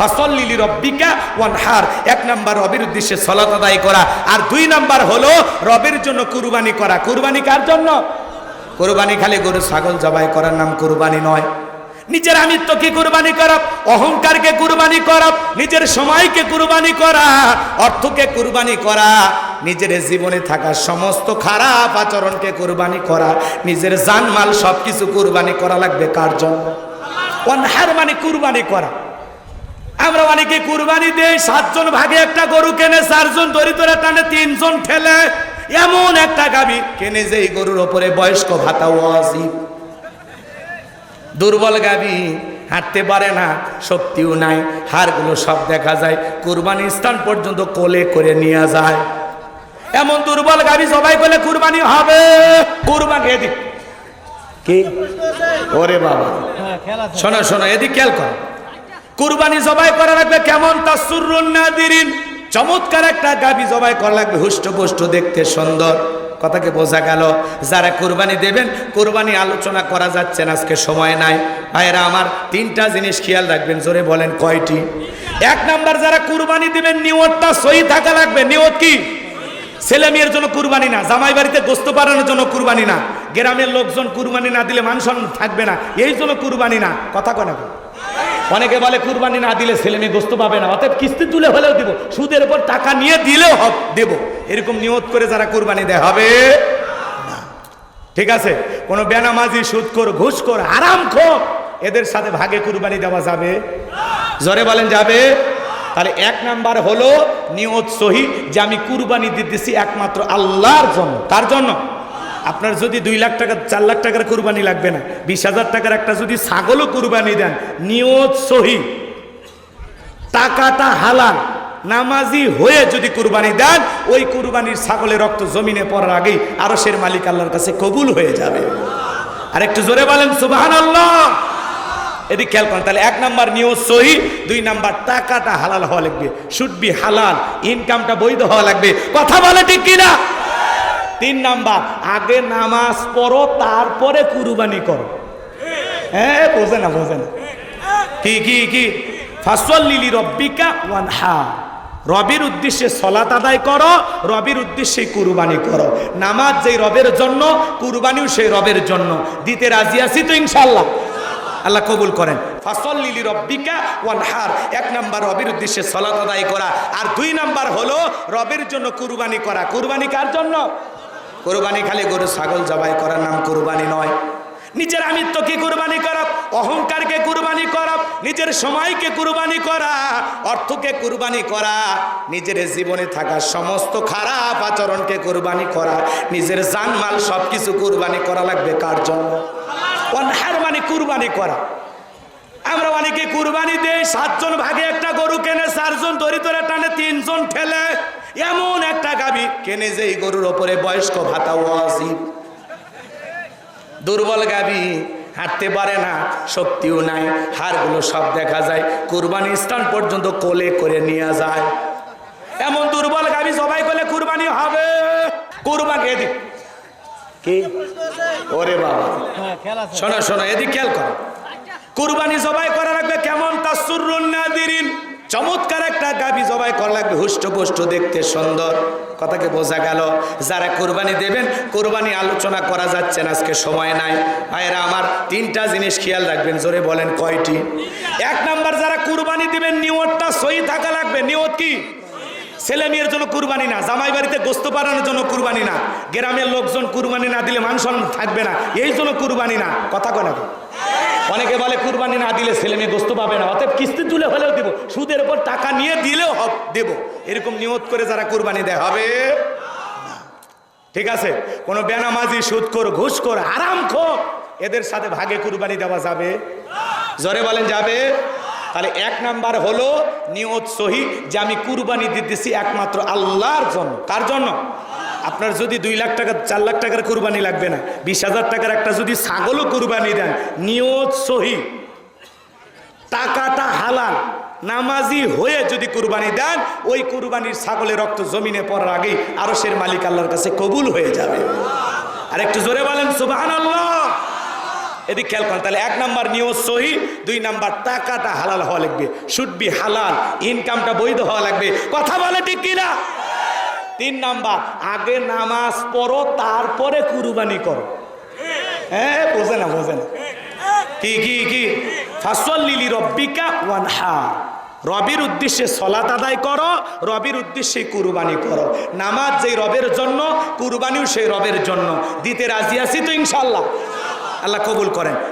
ফাসাল্লি লিরাব্বিকা ওয়ানহার। এক নাম্বার রবের উদ্দেশ্যে সালাত আদায় করা, আর দুই নাম্বার হলো রবের জন্য কুরবানি করা। কুরবানি কার জন্য? কুরবানি খালি গরু ছাগল জবাই করার নাম কুরবানি নয়। নিজের আমিত্বকে কুরবানি করা, অহংকারকে কুরবানি করা, নিজের সময়কে কুরবানি করা, অর্থকে কুরবানি করা, নিজের জীবনে থাকা সমস্ত খারাপ আচরণকে কুরবানি করা, নিজের জানমাল সবকিছু কুরবানি করা লাগবে কার জন্য? ওয়ানহার মানে কুরবানি করা। আমরা অনেকে কুরবানি দেই, 7 জন ভাগে একটা গরু কেনে, 4 জন দরিদ্র টানে, 3 জন ঠেলে, এমন একটা গাবি কেনে যে গরুর ওপরে বয়স্ক ভাতা ওয়াজিব। দুর্বল গাবি, হাঁটতে পারে না, শক্তিও নাই, হাড়গুলো সব দেখা যায়, কুরবানি স্থান পর্যন্ত কোলে করে নিয়ে যায়। এমন দুর্বল গাবি জবাই করলে কুরবানি হবে? কুরবানি এদিক কি ওরে বাবা, শোনো শোনো, এদিক খেয়াল কর। কুরবানি জবাই করা লাগবে কেমন? তাসুরুন নাদিরিন, চমৎকার একটা গাবি জবাই করা লাগবে, হুষ্টপুষ্ট, দেখতে সুন্দর। কথাকে বোঝা গেল? যারা কুরবানি দেবেন, কুরবানি আলোচনা করা যাচ্ছে না, আজকে সময় নাই। ভাইরা আমার, 3টা জিনিস খেয়াল রাখবেন, জোরে বলেন কয়টি? 1 নাম্বার, যারা কুরবানি দিবেন নিয়তটা সহি থাকা লাগবে। নিয়ত কি? ছেলে মেয়ের জন্য কুরবানি না, জামাই বাড়িতে গোস্ত পাঠানোর জন্য কুরবানি না, গ্রামের লোকজন কুরবানি না দিলে মান সম্মান থাকবে না, এই জন্য কুরবানি না। কথা কয় না? অনেকে বলে কুরবানি না দিলে ছেলে মেয়ে গোস্ত পাবে না, অতএব কিস্তি তুলে হলেও দিব, সুদের উপর টাকা নিয়ে দিলেও দেব, এরকম নিয়ত করে যারা কুরবানি দেয় হবে না। ঠিক আছে? কোনো বেনামাজি, সুদখোর, ঘুষখোর, হারামখোর, এদের সাথে ভাগে কুরবানি দেওয়া যাবে? জোরে বলেন যাবে? তাহলে 1 নাম্বার হলো নিয়ত সহি, যে আমি কুরবানি দিতেছি একমাত্র আল্লাহর জন্য। কার জন্য? আপনার যদি 2 লাখ টাকা, 4 লাখ টাকার কুরবানি লাগবে না, 20,000 টাকার একটা যদি ছাগলও কুরবানি দেন, নিয়ত সহি, টাকাটা হালাল, নামাজি হয়ে যদি কুরবানি দেন, ওই কুরবানির ছাগলের রক্ত জমিনে পড়ার আগেই আরশের মালিক আল্লাহর কাছে কবুল হয়ে যাবে। আর একটু জোরে বলেন সুবহানাল্লাহ। এদিক খেয়াল করেন। তাহলে 1 নাম্বার নিয়ত সহি, 2 নাম্বার টাকাটা হালাল হওয়া লাগবে, শুড বি হালাল, ইনকামটা বৈধ হওয়া লাগবে। কথা বলে ঠিক কিনা? 3 নাম্বার, আগে নামাজ পড়ো, তারপরে কুরবানি করো। হ্যাঁ, বোঝে না, বোঝে না। কি কি কি? ফাসাল্লি লিরাব্বিকা ওয়ানহার, রবের উদ্দেশ্যে সালাত আদায় করো, রবের উদ্দেশ্যে কুরবানি করো। নামাজ যেই রবের জন্য, কুরবানিও সেই রবের জন্য। দিতে রাজি আছি তো ইনশাআল্লাহ? আল্লাহ কবুল করেন। ফাসাল্লি লিরাব্বিকা ওয়ানহার, 1 নাম্বার রবের উদ্দেশ্যে সালাত আদায় করা, আর 2 নাম্বার হলো রবের জন্য কুরবানি করা। কুরবানি কার জন্য? কুরবানি খালি গরু ছাগল জবাই করার নাম কুরবানি নয়। নিজের আমিত্বকে কুরবানি করা, অহংকারকে কুরবানি করা, নিজের সময়কে কুরবানি করা, অর্থকে কুরবানি করা, নিজের জীবনে থাকা সমস্ত খারাপ আচরণকে কুরবানি করা, নিজের জানমাল সবকিছু কুরবানি করা লাগবে কার জন্য? ওয়ানহার মানে কুরবানি করা। আমরা অনেকে কুরবানি দেই, 7 জন ভাগে একটা গরু কেনে, 4 জন দরিদ্র টানে, 3 জন ঠেলে, এমন একটা গাবি কেনে যে গরুর ওপরে বয়স্ক ভাতা ওয়াজিব। দুর্বল গাবি, হাঁটতে পারে না, শক্তিও নাই, হাড়গুলো সব দেখা যায়, কুরবানি স্থান পর্যন্ত কোলে করে নিয়ে যায়। এমন দুর্বল গাবি জবাই করলে কুরবানি হবে? কুরবানি এদিক কি ওরে বাবা, শোনো শোনো, এদিক খেয়াল করো। কুরবানি জবাই করা লাগবে কেমন? তাসুরুন নাদিরিন, চমৎকার একটা গাবি জবাই করা লাগবে, হুষ্টপুষ্ট, দেখতে সুন্দর। কথাকে বোঝা গেল? যারা কুরবানি দেবেন, কুরবানি আলোচনা করা যাচ্ছে না, আজকে সময় নাই। ভাইরা আমার, 3টা জিনিস খেয়াল রাখবেন, জোরে বলেন কয়টি? 1 নাম্বার, যারা কুরবানি দিবেন নিয়তটা সহি থাকা লাগবে। নিয়ত কি? ছেলে মেয়ের জন্য কুরবানি না, জামাই বাড়িতে গোস্ত পাঠানোর জন্য কুরবানি না, গ্রামের লোকজন কুরবানি না দিলে মান সম্মান থাকবে না, এই জন্য কুরবানি না। কথা কয় না? অনেকে বলে কুরবানি না দিলে ছেলে মেয়ে গোস্ত পাবে না, অতএব কিস্তি তুলে হলেও দিব, সুদের উপর টাকা নিয়ে দিলেও দেব, এরকম নিয়ত করে যারা কুরবানি দেয় হবে না। ঠিক আছে? কোনো বেনামাজি, সুদখোর, ঘুষখোর, হারামখোর, এদের সাথে ভাগে কুরবানি দেওয়া যাবে? জোরে বলেন যাবে? তাহলে 1 নাম্বার হলো নিয়ত সহি, যে আমি কুরবানি দিতেছি একমাত্র আল্লাহর জন্য। কার জন্য? আপনার যদি 2 লাখ টাকা, 4 লাখ টাকার কুরবানি লাগবে না, 20,000 টাকার একটা যদি ছাগলও কুরবানি দেন, নিয়ত সহি, টাকাটা হালাল, নামাজি হয়ে যদি কুরবানি দেন, ওই কুরবানির ছাগলের রক্ত জমিনে পড়ার আগেই আরশের মালিক আল্লাহর কাছে কবুল হয়ে যাবে। আর একটু জোরে বলেন সুবহানাল্লাহ। এদিক খেয়াল করেন। তাহলে 1 নাম্বার নিয়ত সহি, 2 নাম্বার টাকাটা হালাল হওয়া লাগবে, শুড বি হালাল, ইনকামটা বৈধ হওয়া লাগবে। কথা বলে ঠিক কিনা? 3 নাম্বার আগে নামাজ পড়ো, তারপরে কুরবানি করো। হ্যাঁ, বোঝে না কি কি কি ফাসল্লি লিরাব্বিকা ওয়ানহার, রবের উদ্দেশ্যে সালাত আদায় করো, রবের উদ্দেশ্যে কুরবানি করো। নামাজ যেই রবের জন্য, কুরবানিও সেই রবের জন্য। দিতে রাজি আছি তো ইনশাআল্লাহ? আল্লাহ কবুল করেন।